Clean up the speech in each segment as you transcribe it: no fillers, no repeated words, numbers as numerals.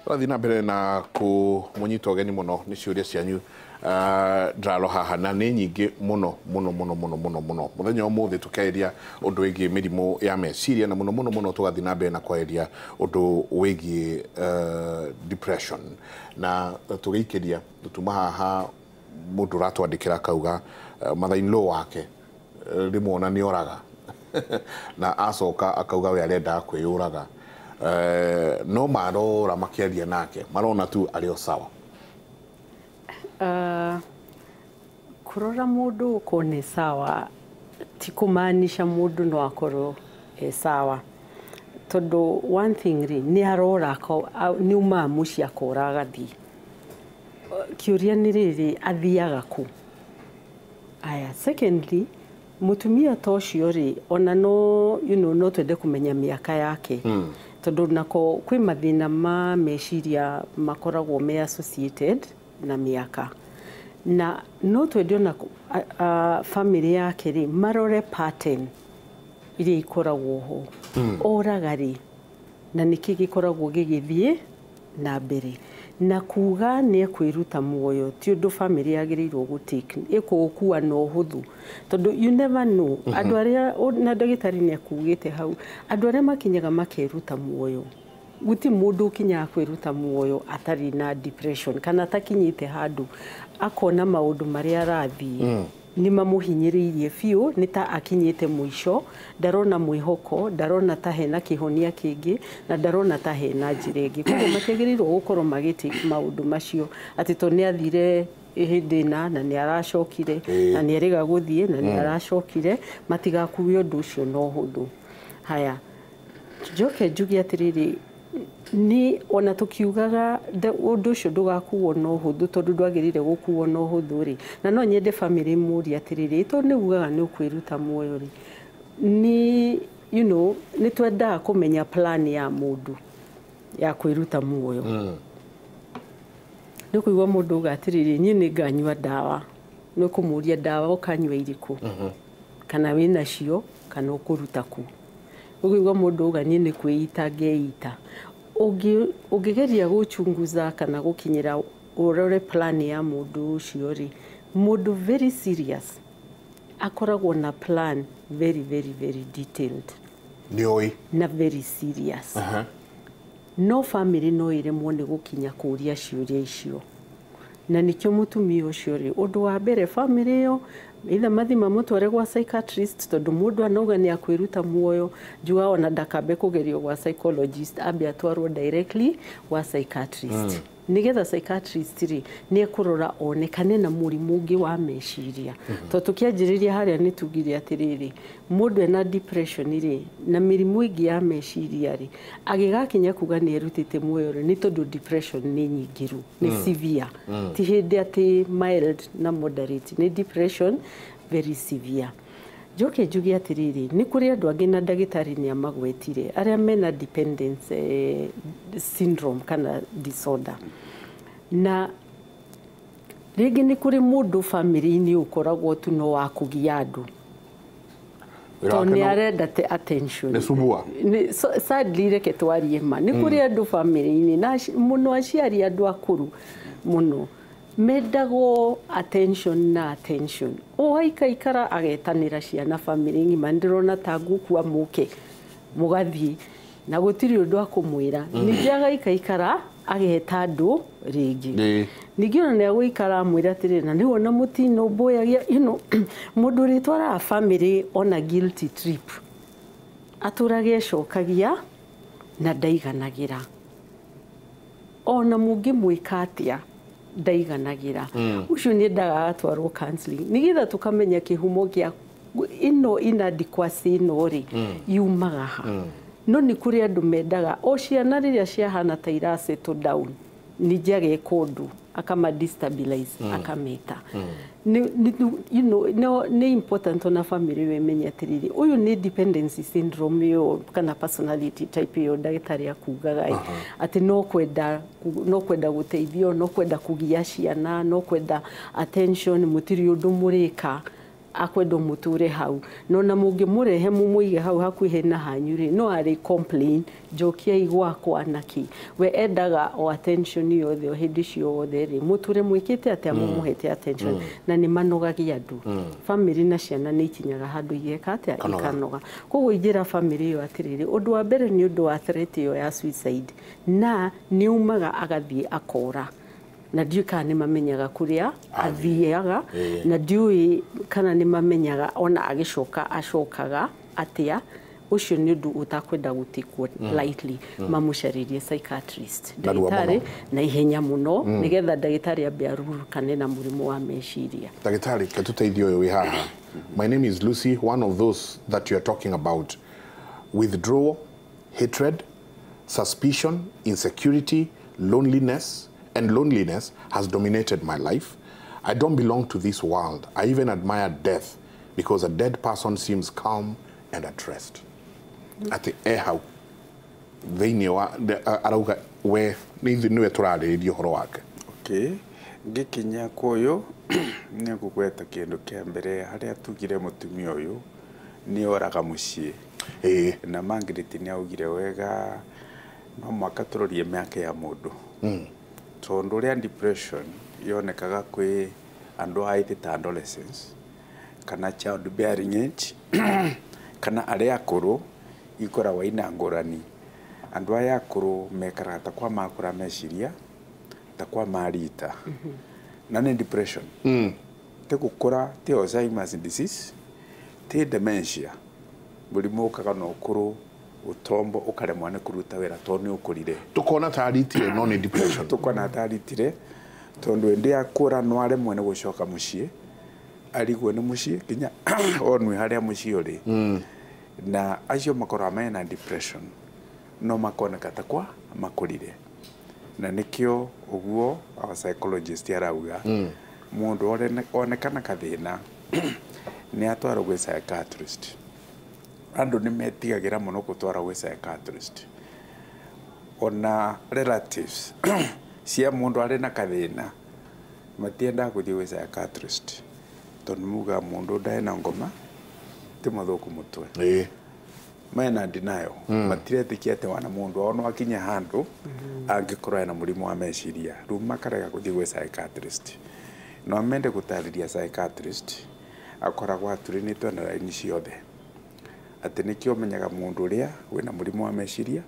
Rathi na mbere na kumunyita ogeni muno ni ciuria cianyu ndraro haha na ni nyingi muno muthenya umuthi tukeria undu wigi mirimu ya meciria na muno tugathi na mbere na kwaria undu wigi depression na tugiikiria tutuma haha mundu ratwandikira kauga mother-in-law wake rimwona ni oraga na acoka akauga we arenda kwiyuraga no marora makiaria nake marona tu ario sawa kurora mundu uko ni sawa ti kumaanisha mundu no akorwo sawa tondu one thing ri ni arora ko ni uma muci akora gathi kiuria ni riri athiaga ku aya secondly mutumia tocio ri ona no no twende kumenya miaka yake tondu nako kwi mathina ma meciria makoragwo me associated na miaka na no twende na family yake ri marore pattern iria ikoragwo ho oraga ri na niki gikoragwo gigithie na mbere na kuga ni kwiruta muoyo ti undu family yagirirwo gutake ikukua no huthu tondu you never know andu aria na ndagitari ni akugite hau andu aria makinyaga makeruta muoyo guti mundu kinya kwiruta muoyo atari na depression kana takinyite handu akona maundu maria arathi ni mamuhinyiririe fiu ni ta akinyite muisho ndarona mwihoko ndarona ta hena kihonia kingi na ndarona ta hena njiregi kuko mategirirwo gukorwo magiti maundu macio ati to ni athire hindina na ni aracokire na ni eriga guthie na ni aracokire matigakuwe undu ucio no huthu haya joke jugi atiriri ni ona tukiugaga undu ucio ndugakuwo no huthu tondu ndwagirire gukuwo no huthu ri na no nyende family muri atiriri to ni ugaga ni ukwiruta muoyo ri ni ni twenda kumenya plan ya mundu ya kwiruta muoyo ni kuigwa mundu gatiriri nyi ni nganywa dawa ni kumuria dawa ukanywa iriku kana wina cio kana ukuruta ku kuigwa mundu gani ni kwiita ngeita ugigeria guchunguza kana gukinyira urore plan ya mundu ucio ri mundu very serious akoragwo na plan very detailed nioi na very serious no family no iremwo ni gukinya kuria ciuria icio na nikyo mutumia ucio ri undu wa mbere family yo itha mathima mutware gwa psychiatrist tondu mundu anoga ni akwiruta muoyo jua ona ndakabe kugerio gwa psychologist ambe atwarwo directly gwa psychiatrist nigetha psychiatrist ri ni ekurora onekane na murimu ungi wa meciria to tukianjiriria haria ni tugire atiriri mundu ena depression ri na mirimu ingi ya meciria ri agigakinya kuga ni erutite muoyo ri ni tondu depression ni nyingiru ni severe ti hindi ati mild na moderate ni depression very severe joke jugi atiriri ni kuri andu angi na ndagitari ni amagwetire aria mena dependence syndrome kana disorder na rigi ni kuri mundu family ni ukoragwo tu no wakugia andu to ni arenda te attention ne subua ni sadly reke twarie ma ni kuri andu family ni na muno aciari andu akuru muno medago attention o ikara agetanira ciana family ngima ndirona tangu kwa muke mugathi na gutiri undu akumwira ningiaga ikara ageta andu ringi ningiona ni agwikara mwira tiri na niwona mutino boyagia mundu ritwara family on a guilty trip aturage cokagia na ndaiganagira ona mungi mwikatia ndaiganagira ucio ni ndaga atwarwo counseling nigetha tukamenya kihumo kia inadequacy no ri yumaga ha no ni kuri andu mendaga o ciana riria ciahana ta irasettle down ni jage kundu akama destabilize akameta ni important na family we menya tiriri uyu ni dependency syndrome yo kana personality type yo ndagitari akugaga ati no kwenda guteithio no kwenda kugia ciana no kwenda attention mutiri undu murika akwenda muture hau no na mungimurehe mumuige hau hakuhe na hanyuri no ari complain jokia igwakwa naki we endaga o attention yothe o hindi ciothe ri muture mwikite atia mumuhete attention na ni manogagia andu family na ciana ni ikinyaga handu igeka atia ikanoga koguo ingira family yo atiriri undu wa mbere ni undu wa threat yo ya suicide na ni umaga agathie akora na ndiu kana ni mamenyaga kuria athiaga na ndiu kana ni mamenyaga ona agicoka acokaga atia ucio ni undu utakwenda gutikwo lightly mamucaririe psychiatrist ndagitari na ihenya muno nigetha ndagitari ambe arurukane na murimu wa meciria ndagitari katuteithio yo wi haha. My name is Lucy, one of those that you are talking about. Withdrawal, hatred, suspicion, insecurity, loneliness, and loneliness has dominated my life. I don't belong to this world. I even admire death because a dead person seems calm and at rest. Ati how thini wa arauga we niwe turarĩrĩria ũhoro wake. Okay, ngikinya kuyu ni gugweta kindu kia mbere haria tugire mutumia uyu ni oraga mucii na Margaret ni augire wega no mwaka turorie miaka ya mundu tondu ria depression yonekaga kwi andu aithita adolescence kana child bearing age kana aria akuru ikoragwo ina ngurani andu aya akuru mekaraga ta kwa makura meciria ta kwa marita na ni depression te gukura te Alzheimer's disease te dementia murimu ukaga no ukuru utombo ukaremwa ni kuruta wira to ni ukurire tukona taritire no ni depression tukona taritire tondu ndi akura no aremwe ni gucoka mucii arigwo ni mucii kinya onwe haria mucii uri na acio makora mena depression no makoneka ta kwa makurire na nikio uguo our psychologist arauga mundu onekana kathina ni atwara gwe psychiatrist andu ni metigagira muno gutwara gwe psychiatrist ona relatives cia mundu ari na kathina matienda kuthii gwe psychiatrist tondu muga mundu ndaena ngoma ti mathuku mutwe mena denial matiretikia ati wana mundu ono akinya handu angikorwa na murimu wa meciria ru makarega kuthii gwe psychiatrist no mende gutariria psychiatrist akoragwo aturinitwe na raini ciothe ati nikio menyaga mundu uria wina murimu wa meciria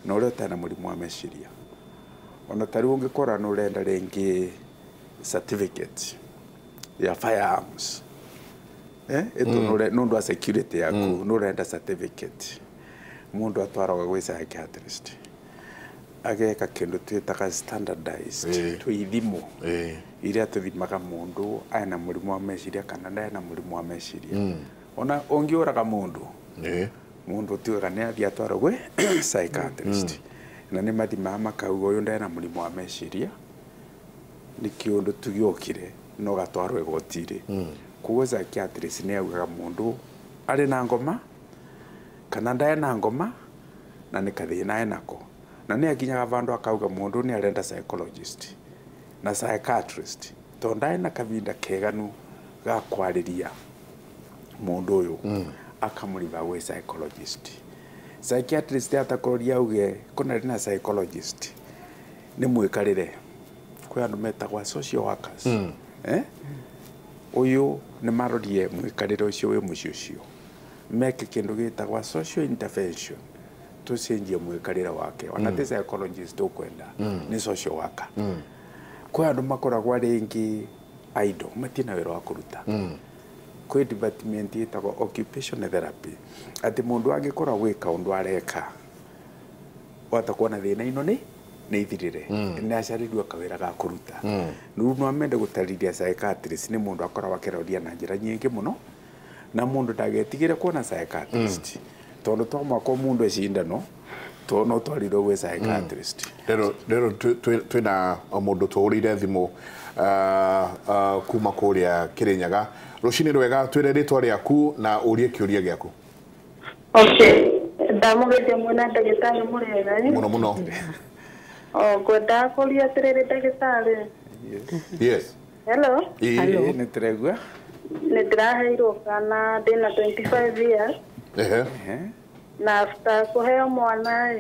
na uria utana murimu wa meciria ona tari ungikora no urenda ringi certificate ya firearms eto no ndo security yaku no urenda certificate mundu atwaraga gwe psychiatrist ageka kindu twitaga standardized twithimo iria tuthimaga mundu aina murimu wa meciria kana ndaina murimu wa meciria ona ongiuraga mundu mundu tiwaga ni athia atwara gwe psychiatrist na ni mathima makauga uyu ndaina murimu wa meciria ni kiundu tugiokire no gatwarwe gotire kugo psychiatrist ni augaga mundu ari na ngoma kana ndaina ngoma na ni kathina enako na ni akinyaga vandu akauga mundu ni arenda psychologist na psychiatrist to ndaina kavinda keganu ga kwariria mundu uyu akamuriva we psychologist psychiatrist atakoria auge kuna rina psychologist ni mwikarire kwa andu metagwa social workers uyu ni marorie mwikarire ucio we mucio ucio meke kindu gitagwa social intervention tucenjie mwikarire wake ona te psychologist ukwenda ni social worker kwa andu makoragwa ringi idle matina wira wa kuruta kwa department itagwa occupational therapy ati mundu angikora wika undu areka watakuwa na thina ino ni ithirire ni acarirwa kawira ga kuruta nu no amende gutariria psychiatrist ni mundu akora wakeroria na njira nyingi muno na mundu ndagetigire kuona psychiatrist tondu twama ko mundu ecindano to no twariro gwe psychiatrist rero twina mundu twurire thimu kuma kuria Kirinyaga rucini rwega twire ritwa riaku na urie kiuria giaku. Okay, ndamugete mwana ndagitari murega muno gwenda kuria tiriri ndagitari. Yes. Hello. Hello. Ni tregwa nä ndä raheirwo kana ndä na 25 years na after kå heo mwana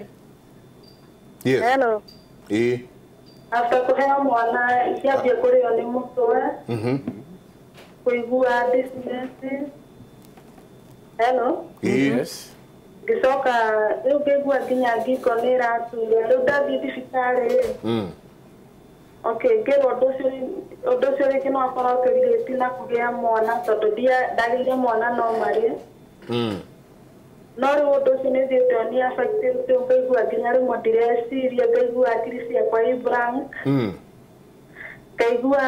yes hello after kå heo mwana ikiambia kå rä o nä må twe kå igua hello yes ngicoka rä u ngäigua nginya ngingo nä ĩratura rä u ndathiĩ thibitarĩ okay ngĩrwo ũndũ ũcio rĩngĩ no akorwo ũkĩrigĩti na kũgĩa mwana tondũ ndagĩire mwana no marĩ no rĩu ũndũ ũcio nĩ thiĩte nĩ affected ngaigua nginya rĩmwe ndireciria ngaigua akiri ciakwa i blank ngaigua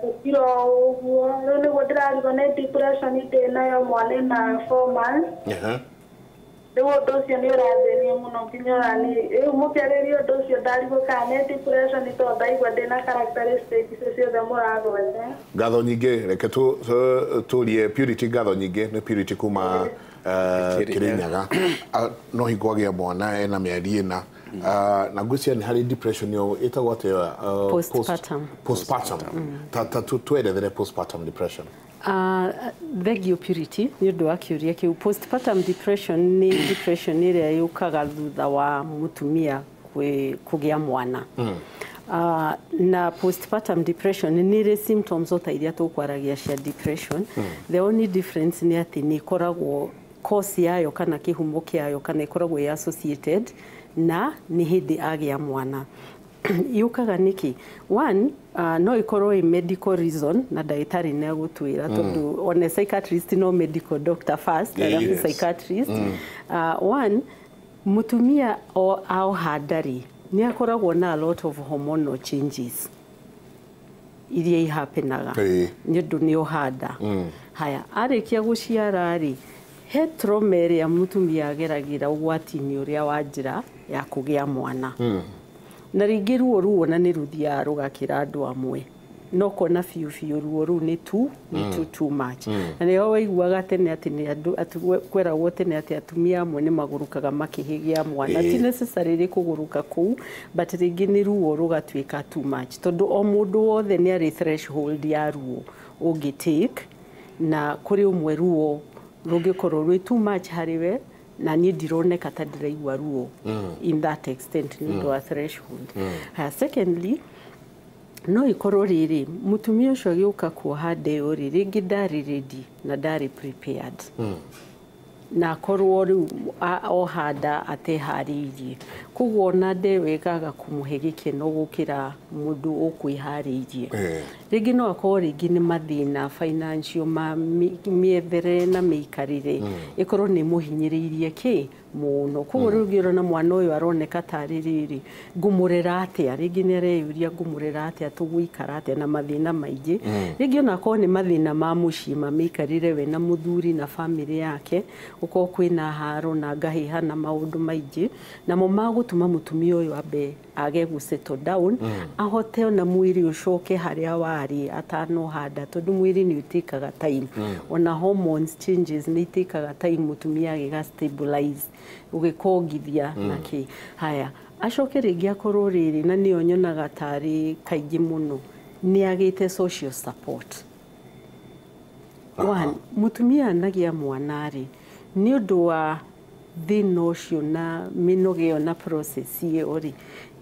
gũkira ũguo rĩu nĩguo ndĩrarigwo nĩ depression ndĩ nayo mwana na 4 months rĩu ũndũ ũcio nĩ ũrathĩnia mũno nginya ũrani rĩu mũkĩarĩria ũndũ ũcio ndarigwo kana nĩ depression tondũ ndaigua ndĩna characteristics icio ciothe mũragwetha ngatho nyingĩ reke tũrie Purity ngatho nyingĩ nĩ Purity kuma Kirinyaga no hingo agĩa mwana ena mĩeri ĩna na ngwĩciria nĩ harĩ depression yo ĩtagwo atĩa postpartum ta twerethere postpartum depression thegio Purity nĩ ũndũ wa kĩũria kĩu postpartum depression nĩ depression ĩrĩa yũkaga thutha wa mũtumia kũgĩa mwana na postpartum depression nĩ ĩrĩ symptoms ota iria tũkwaragia cia depression the only difference nĩ atĩ nĩ ĩkoragwo cause yayo kana kĩhumo kĩayo kana ĩkoragwo ĩ associated na nĩ hĩndĩ agĩa mwana yukaga niki one no ikorwo i medical reason na ndagĩtarĩ nĩ agũtwĩra tondũ on a psychiatrist no medical doctor first and psychiatrist one mutumia ao handari nĩ akoragwo na a lot of hormonal changes iria ihapenaga nĩ ũndũ nĩ ohanda haya arĩkia gũciara rĩ he trauma ĩrĩa mutumia ageragira ũgwati-inĩ ũrĩa wa njĩra ya kũgĩa mwana na rĩngĩ ruo na nĩ rũthiaga rũgakĩra andũ amwe no kona biũ ruo rũu nĩ too much na nĩho waiguaga tene atĩ nĩ andũ kweragwo tene atĩ atumia amwe nĩ magũrũkaga makĩgĩa mwana ti necessarily kũgũrũka kũu but rĩngĩ nĩ ruo rũgatuĩka too much tondũ o mũndũ wothe nĩ arĩ threshold ya ruo ũngĩtake na kũrĩ ũmwe ruo rũngĩkorwo rwĩ too much harĩ we na niĩ ndironeka ta ndĩraigua ruo in that extent nĩ ũndũ wa threshold secondly no ikorwo rĩrĩ mutumia ũcio agĩũka kuoha ndeo rĩngĩ ndarĩ ready na ndarĩ prepared na korwo rĩu ohanda ateharĩirie koguo ona ndeo ĩkaga kũmũhe gĩkeno gũkĩra mũndũ ũkwĩharĩirie rĩngĩ no akorwo rĩngĩ nĩ mathĩna financial mĩethere na mĩikarĩre ĩkorwo nĩ mũhinyĩrĩirie mũno koguo rĩu ngĩrona mwana ũyũ aroneka tarĩ rĩrĩ ngũmũrera atĩa rĩngĩ nĩ areyũria ngũmũrera atĩa tũgũikara atĩa na mathĩna maingĩ rĩngĩ ona akorwo nĩ mathĩna ma mũciĩ mamĩikarĩre we na mũthuri na bamĩrĩ yake gũkorwo kwĩna haro na ngahĩha na maũndũ maingĩ namo magũtũma mũtumia ũyũ ambe age gũ-settle down ahote ona mwĩrĩ ũcoke harĩa warĩ atanohanda tondũ mwĩrĩ nĩ ũtĩkaga time ona hormones changes nĩ itĩkaga time mũtumia agĩga stabilize ũgĩkongithia na haya acoke rĩngĩ akorwo rĩrĩ na nĩyo nyonaga tarĩ kaingĩ mũno nĩ agĩte social support one mũtumia anagĩa mwana rĩ nĩ ũndũ wa thĩna ũcio na mĩnoga ĩyo na process ĩyo rĩ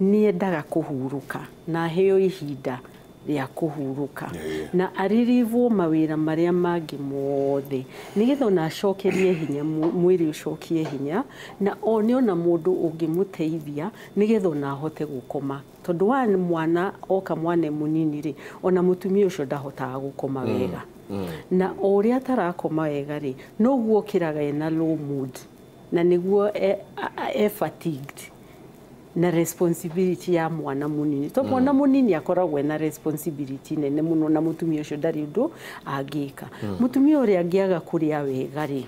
nĩ endaga kũhurũka na heo ihinda rĩa kũhurũka na aririvwo mawĩra marĩa mangĩ mothe nĩgetha ona acokerie hinya mwĩrĩ ũcokie hinya na one ona mũndũ ũngĩmũteithia nĩgetha ona ahote gũkoma tondũ wa mwana oka mwana mũnini rĩ ona mũtumia ũcio ndahotaga gũkoma wega na o ũrĩa atarakoma wega rĩ noguo kĩraga ena low mood na nĩguo fatigued na responsibility ya mwana mũnini to mwana mũnini akoragwo na responsibility nene mũno na mũtumia ũcio ndarĩ ũndũ angĩka mũtumia ũrĩa angĩaga kũrĩa wega rĩ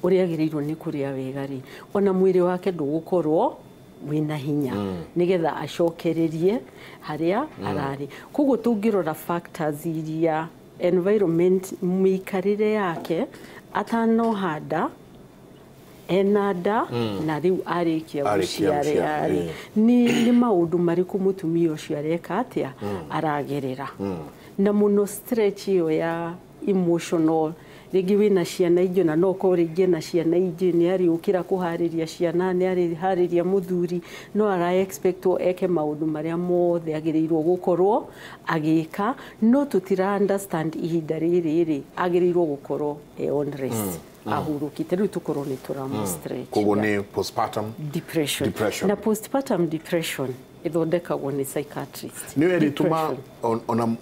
ũrĩa agĩrĩirwo nĩ kũrĩa wega rĩ ona mwĩrĩ wake ndũgũkorwo wĩna hinya nĩgetha acokererie harĩa ararĩ koguo tũngĩrora factors iria environment mĩikarĩre yake atanohanda ena nda na rĩu arĩkia gũciara nĩ maũndũ marĩkũ mũtumia ũcio areka atĩa aragerera na mũno stretch ĩyo ya emotional rĩngĩ wĩna ciana ingĩ na no ko rĩngĩ na ciana ingĩ nĩ ariũkĩra kũharĩria ciana nĩ ariharĩria mũthuri no ara expectwo eke maũndũ marĩa mothe agĩrĩirwo gũkorwo agĩka no tũtira understand ihinda rĩrĩ agĩrĩirwo gũkorwo on rest ahurũkĩte rĩu tũkorwo nĩ tũramu stretch koguo nĩ postpartum depression na postpartum depression ithondekagwo nĩ psychiatrist nĩ werituma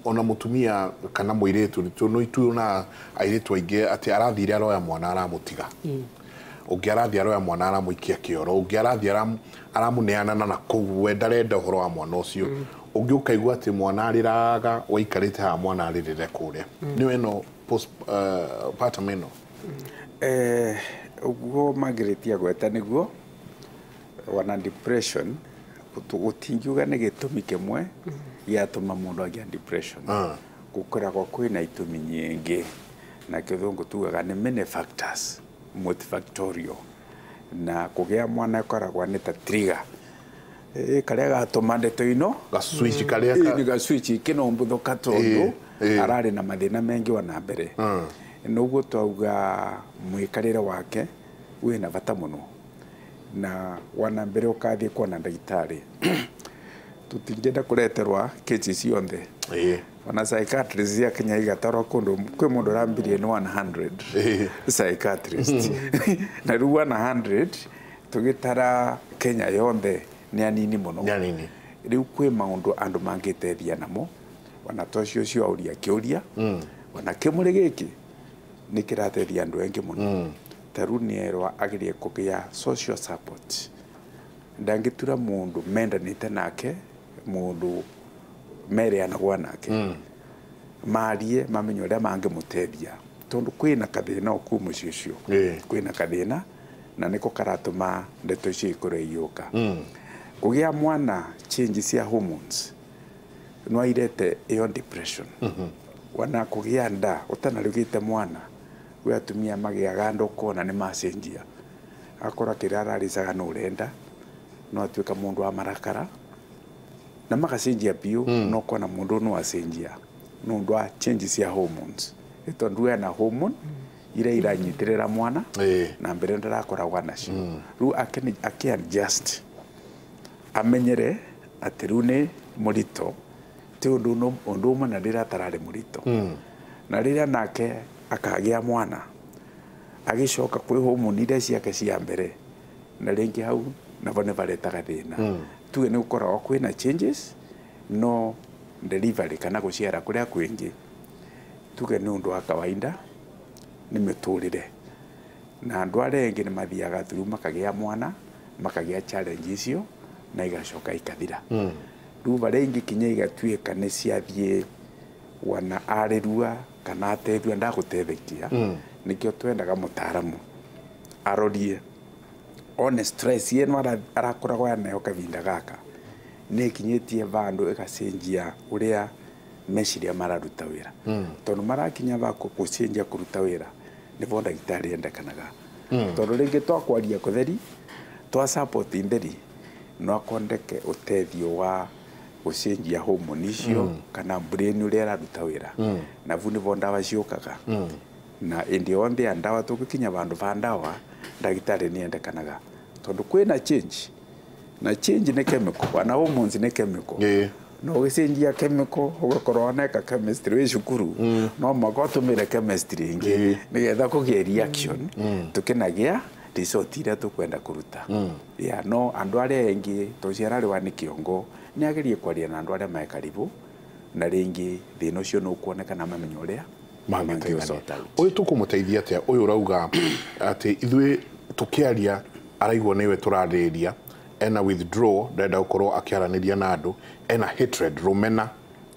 ona mutumia kana mũirĩtu no ituna airĩtu aingĩ atĩ arathire aroya mwana aramũtiga ũngĩ arathie aroya mwana aramũikia kĩoro ũngĩ arathie aramuneana na kũu we ndarenda ũhoro wa mwana ũcio ũngĩ ũkaigua atĩ mwana arĩraga waikarĩte haha mwana arĩrĩre kũrĩa nĩ weno postpartum ĩno uguo magĩrĩtia gweta nĩguo wana depression gũtingiuga nĩ gĩtũmi kĩmwe gĩatũma mũndũ agĩa depression gũkoragwo kwĩna itũmi nyingĩ na kĩthũngũ tugaga nĩ many factors multifactorial na kũgĩa mwana koragwo nĩ ta trigger karĩa gatũma ndeto ino gaswitch karĩa ni gaswitch kĩnombũthũka tondũ ararĩ na mathĩna mengi wana mbere noguo twauga mwĩkarĩre wake wĩna bata mũno na wana mbere ũkathie kuona ndagĩtarĩ tutingenda kureterwa cases cionthe wana psychiatrist ya Kenya igatarwo kundu kwĩ mũndũ rambirie ni 100 psychiatrist na rĩu 100 tugitara Kenya yonthe ni anini mũno rĩu kwĩ maũndũ andũ mangĩteithia namo wana tocio cio auria kĩũria wana kĩmũrĩ gĩkĩ nĩ kĩrateithia andũ engĩ mũno taru nĩerwa agirie kũgĩa social support ndangitura mundu mendanĩte nake mundu mereanagwa nake marie mamenye ũrĩa mangĩmũteithia tondu kwĩna kathĩna oku mũciĩ ũcio kwĩna kathĩna na nĩko karatũma ndeto icio ikorwo igĩũka kũgĩa mwana change cia hormones no irete iyo depression wana kũgĩa nda ũtanarugĩte mwana we atumia magĩaga ndoko na nĩ macenjia akora kĩrĩa araricaga no urenda no atuĩka mũndũ wa marakara na magacenjia biũ no kona mũndũ no acenjia no ndo a change cia hormones tondu ena hormone ira iranyitirĩra mwana na mbere ndarakoragwo nacio rĩu akĩ-adjust amenyere atĩ rĩu nĩ mũritũ ti ũndũ ũmwe na rĩrĩa atararĩ mũritũ na rĩrĩa nake akagĩa mwana agicoka kwĩ hormone iria ciake cia mbere na rĩngĩ hau nabo nĩ baretaga thĩna tuge nĩ gũkoragwo kwĩna changes no delivery kana gũciara kũrĩa kwĩngĩ tuge nĩ ũndũ wa kawaida nĩ mĩtũrĩre na andũ arĩa engĩ nĩ mathiaga through makagĩa mwana makagĩa challenge icio na igacoka ikathira rĩu barĩa ingĩ kinya igatuĩka nĩ ciathiĩ wana arĩrua kana ateithua ndagũteithĩkia nĩkĩo twendaga mũtaaramu arorie one stress yenu arakoragwo nayo kavinda gaka nĩ kinyĩtie vandũ ĩgacenjia ũrĩa meciria mararuta wĩra tondũ marakinya bako gũcenjia kũruta wĩra nĩbo ndagĩtarĩ endekanaga tondũ rĩngĩ twakwaria kũtheri twa support nderi no akondeke ũteithio wa gũcenjia hormone icio kana brain ũrĩa araruta wĩra na vu nĩbo ndawa ciũkaga na indi yonthe ya ndawa tũgĩkinya vandũ va ndawa ndagĩtarĩ nĩ endekanaga tondu kwĩna change na change nĩ chemical wana hormones nĩ chemical no gĩcenjia chemical ũgakorwo neka chemistry wĩ cukuru no magotũmĩre chemistry ingĩ nĩgetha kũgĩa reaction tũkĩnagia result iria tũkwenda kũruta no andũ arĩa engĩ tũciararĩwa nĩ kĩongo nĩ agerie kwaria na andũ arĩa me karibu na rĩngĩ thĩna ũcio nĩ ũkuoneka na mamenye ũrĩa mangĩũcota ũyũ tũkũmũteithia atĩa ũyũ ũrauga atĩ ithuĩ tũkĩaria araigua nĩwe tũrarĩrĩria ena withdraw ndenda gũkorwo akĩaranĩria na andũ ena hatred rũmena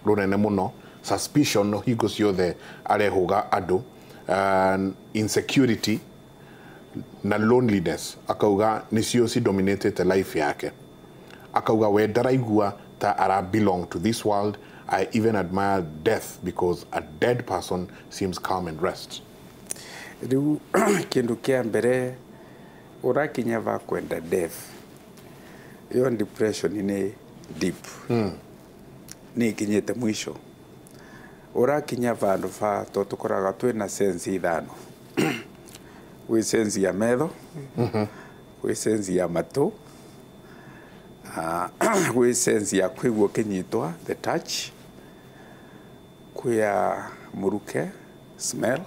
rũnene mũno suspicion no hingo ciothe arehũga andũ insecurity na loneliness akauga nĩcio cidominatete life yake akauga we ndaraigua ta ara belong to this world. I even admire death because a dead person seems calm and rest. Riu kindu kia mbere urakinya va kwenda death yo depression ni deep ni kinyete mwisho urakinya vandu va to tukoraga twina sense ithano wi sense ya metho wi sense ya matu wi sense ya kwigua kinyitwa the touch kuya muruke smell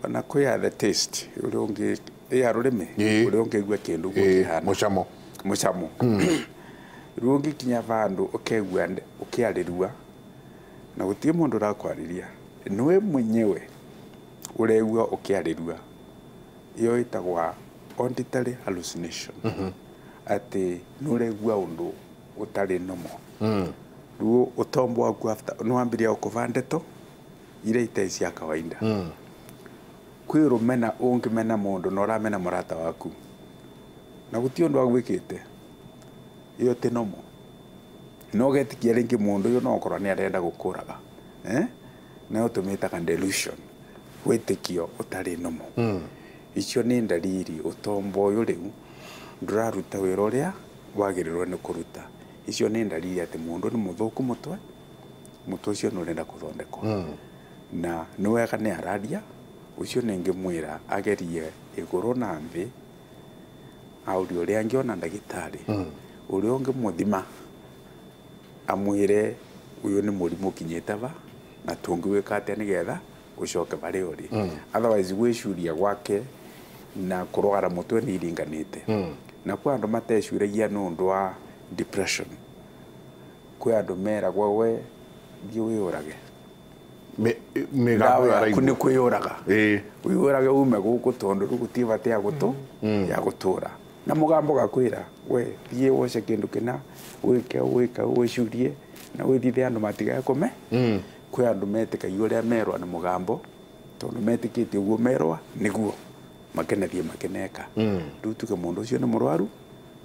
wana kuya the taste ulongi ya rurimi ulongi gwa kindu gukihana muchamo ruongi kinya vandu ukegua ukiarirua na gutie mundu rakwariria niwe mwenyewe uregua ukiarirua iyo itagwa auditory hallucination ati nuregua undu utari nomo ruo utombo waku after nuambiria ukuvandeto ile itaisia kawaida kwirumena ungimena mundu no ramena murata waku na gutie undu agwikite iyo ti nomo no getikia ringi mundu yo no korwa ni arenda gukuraga na utumita kan delusion wetikio utari nomo icio ni ndariri utombo yo riu nduraruta wira uria wagirirwo ni kuruta icio ni ndariri ati mundu ni muthuku mutwe ucio nurenda kuthondekwa na niwega ni araria ucio ningimwira agerie iguru na nthi auri uria angiona ndagitari uria ungimuthima amwire uyu ni murimu kinyetava na tungiwika atia nigetha ucoke bari uri otherwise gwishuria gwake na kurwara mutwe ni iringanite na kwa andu matecuragia nundu wa depression kwa andu mera gwawe thii wiyurage migambo ya kuni kwiyuraga wiyurage ume guku tondu rugutivate ya gutura na mugambo gakwira we thii woce kindu kina wike wishurie na withithe andu matigae kume kwa andu metikagia uria merwa ni mugambo tondu metikitie uguo merwa niguo makenathie makeneka riu tuge mundu ucio ni murwaru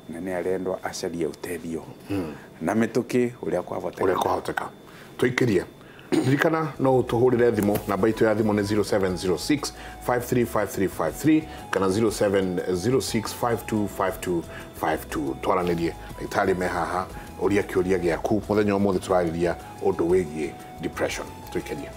na ni arendwa acarie utethio na mituki uria kwahoteka tuikirie ririkana no utuhurire thimu namba itu ya thimu ni 0706 535353 kana 0706525252 twaranirie itali mehaha uria kiuria giaku muthenya umuthi turariria undu wigie depression tuikirie